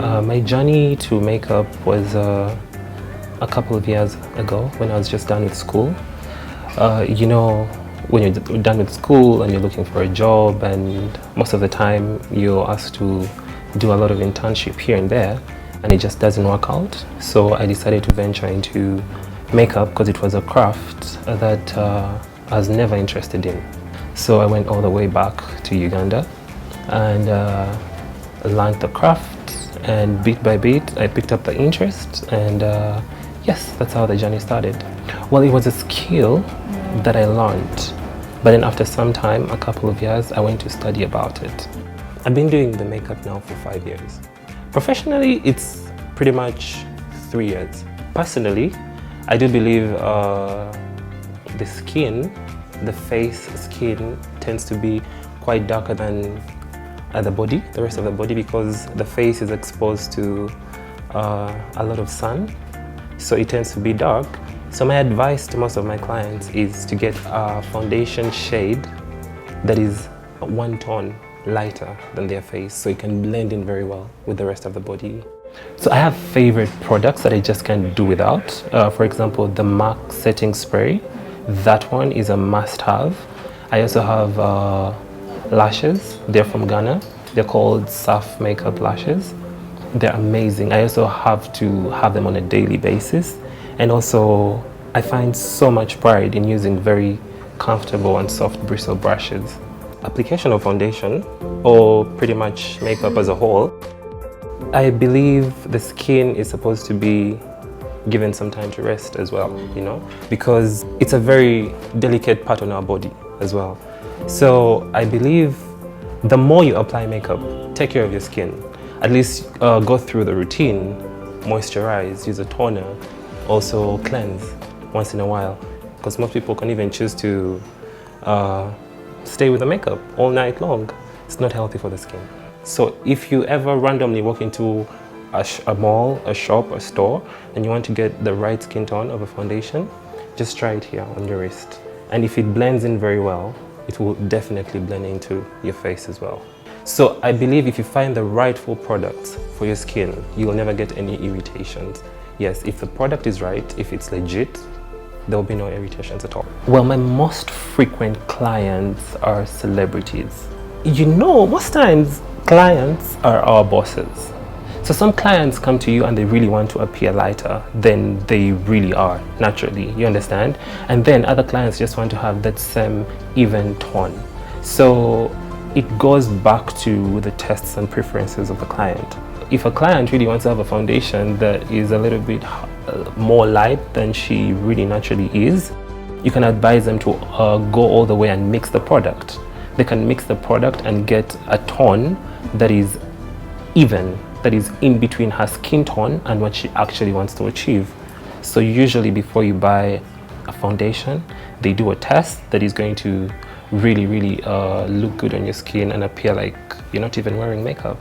My journey to makeup was a couple of years ago when I was just done with school. When you're done with school and you're looking for a job, and most of the time you're asked to do a lot of internship here and there, and it just doesn't work out. So I decided to venture into makeup because it was a craft that I was never interested in. So I went all the way back to Uganda and learned the craft, and bit by bit I picked up the interest, and yes, that's how the journey started. Well, it was a skill that I learned, but then after some time, a couple of years, I went to study about it. I've been doing the makeup now for 5 years. Professionally, it's pretty much 3 years. Personally, I do believe the skin, the face skin, tends to be quite darker than the rest of the body, because the face is exposed to a lot of sun, so it tends to be dark. So my advice to most of my clients is to get a foundation shade that is 1 tone lighter than their face, so it can blend in very well with the rest of the body. So I have favorite products that I just can't do without. For example, the MAC setting spray. That one is a must-have. I also have lashes. They're from Ghana. They're called Surf Makeup lashes. They're amazing. I also have to have them on a daily basis. And also, I find so much pride in using very comfortable and soft bristle brushes. Application of foundation, or pretty much makeup as a whole, I believe the skin is supposed to be given some time to rest as well, because it's a very delicate part on our body as well. So I believe the more you apply makeup, take care of your skin. At least go through the routine, moisturize, use a toner, also cleanse once in a while, because most people can even choose to stay with the makeup all night long. It's not healthy for the skin. So if you ever randomly walk into a mall, a shop, a store, and you want to get the right skin tone of a foundation, just try it here on your wrist. And if it blends in very well, it will definitely blend into your face as well. So I believe if you find the rightful products for your skin, you will never get any irritations. Yes, if the product is right, if it's legit, there will be no irritations at all. Well, my most frequent clients are celebrities. Most times clients are our bosses. So some clients come to you and they really want to appear lighter than they really are naturally, you understand? And then other clients just want to have that same even tone. So it goes back to the tastes and preferences of the client. If a client really wants to have a foundation that is a little bit more light than she really naturally is, you can advise them to go all the way and mix the product. They can mix the product and get a tone that is even, that is in between her skin tone and what she actually wants to achieve. So usually before you buy a foundation, they do a test that is going to really look good on your skin and appear like you're not even wearing makeup.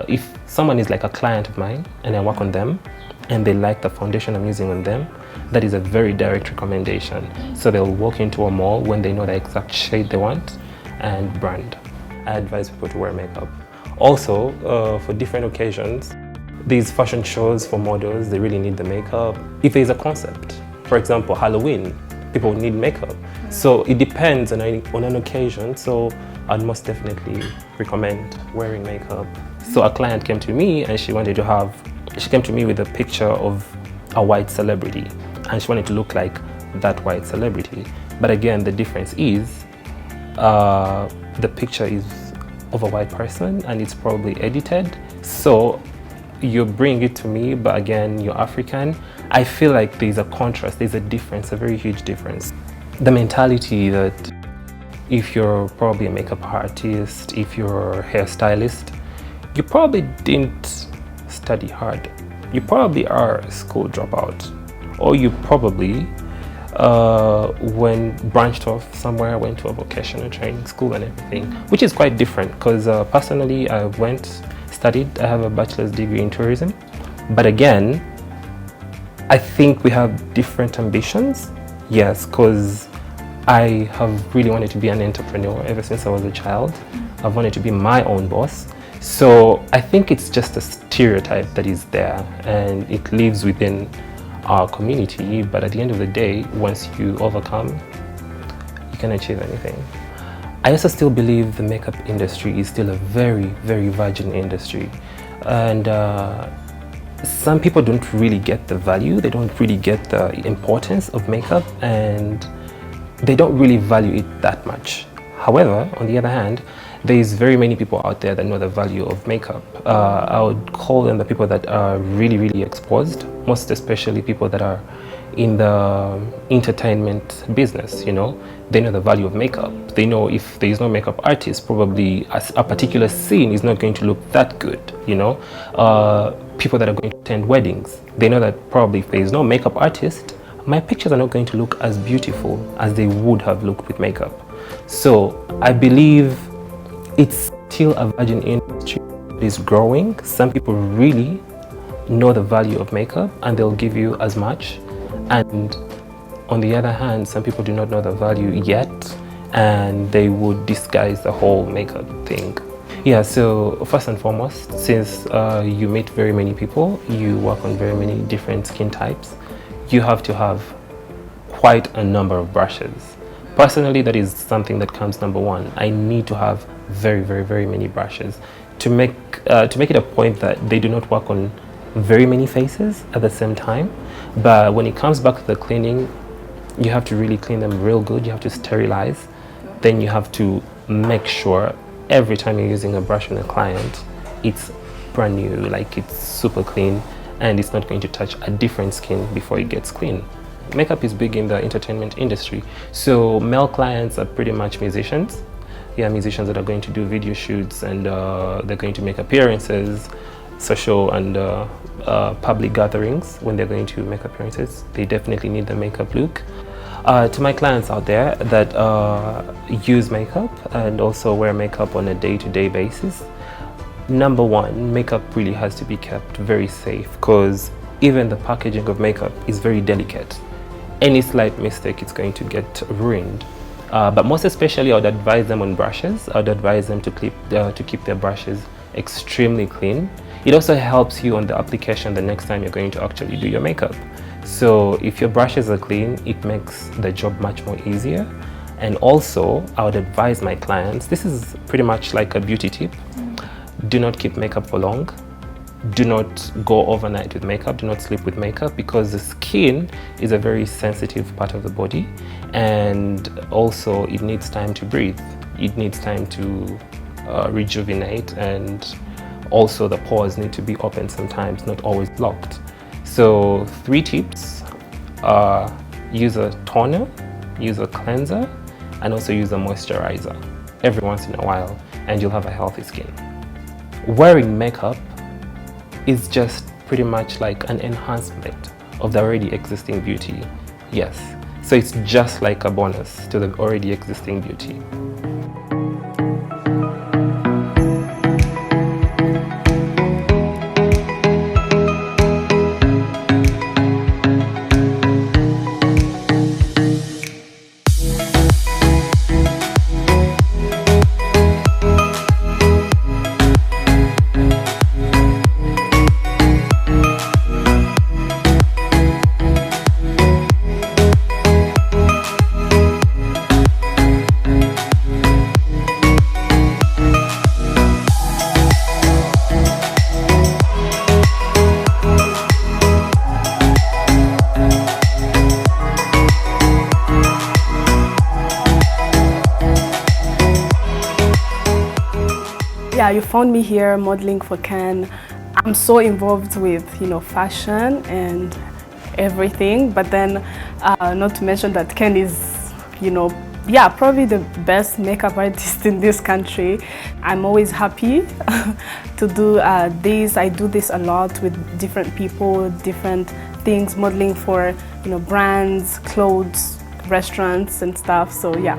If someone is like a client of mine and I work on them and they like the foundation I'm using on them, that is a very direct recommendation. So they'll walk into a mall when they know the exact shade they want and brand. I advise people to wear makeup. Also, for different occasions, these fashion shows for models, they really need the makeup. If there's a concept, for example, Halloween, people need makeup. So it depends on an occasion. So I'd most definitely recommend wearing makeup. So a client came to me and she came to me with a picture of a white celebrity and she wanted to look like that white celebrity. But again, the difference is the picture is of a white person and it's probably edited. So you bring it to me, but again, you're African. I feel like there's a contrast, there's a difference, a very huge difference. The mentality that if you're probably a makeup artist, if you're a hairstylist, you probably didn't study hard. You probably are a school dropout, or you probably when branched off somewhere, went to a vocational training school and everything, which is quite different because personally I studied, I have a bachelor's degree in tourism, but again, I think we have different ambitions. Yes, because I have really wanted to be an entrepreneur ever since I was a child. I've wanted to be my own boss. So I think it's just a stereotype that is there, and it lives within our community, but at the end of the day, once you overcome, you can achieve anything. I also still believe the makeup industry is still a very, very virgin industry, and some people don't really get the value, they don't really get the importance of makeup, and they don't really value it that much. However, on the other hand, there's very many people out there that know the value of makeup. I would call them the people that are really, really exposed, most especially people that are in the entertainment business, you know. They know the value of makeup. They know if there is no makeup artist, probably a particular scene is not going to look that good, you know. People that are going to attend weddings, they know that probably if there is no makeup artist, my pictures are not going to look as beautiful as they would have looked with makeup. So I believe it's still a virgin industry that is growing. Some people really know the value of makeup and they'll give you as much. And on the other hand, some people do not know the value yet and they would disguise the whole makeup thing. Yeah, so first and foremost, since you meet very many people, you work on very many different skin types, you have to have quite a number of brushes. Personally, that is something that comes number one. I need to have very, very, very many brushes to make it a point that they do not work on very many faces at the same time. But when it comes back to the cleaning, you have to really clean them real good. You have to sterilize. Then you have to make sure every time you're using a brush on a client, it's brand new, like it's super clean, and it's not going to touch a different skin before it gets clean. Makeup is big in the entertainment industry. So male clients are pretty much musicians. Yeah, musicians that are going to do video shoots and they're going to make appearances, social and public gatherings. When they're going to make appearances, they definitely need the makeup look. To my clients out there that use makeup and also wear makeup on a day-to-day basis, number one, makeup really has to be kept very safe because even the packaging of makeup is very delicate. Any slight mistake, it's going to get ruined. But most especially, I would advise them on brushes. I would advise them to keep their brushes extremely clean. It also helps you on the application the next time you're going to actually do your makeup. So if your brushes are clean, it makes the job much more easier. And also, I would advise my clients, this is pretty much like a beauty tip. Do not keep makeup for long. Do not go overnight with makeup. Do not sleep with makeup because the skin is a very sensitive part of the body, and also it needs time to breathe. It needs time to rejuvenate, and also the pores need to be open sometimes, not always locked. So 3 tips are use a toner, use a cleanser, and also use a moisturizer every once in a while, and you'll have a healthy skin. Wearing makeup is just pretty much like an enhancement of the already existing beauty. Yes, so it's just like a bonus to the already existing beauty. Yeah, you found me here modeling for Ken. I'm so involved with, fashion and everything, but then not to mention that Ken is, probably the best makeup artist in this country. I'm always happy to do this. I do this a lot with different people, different things, modeling for, brands, clothes, restaurants and stuff, so yeah.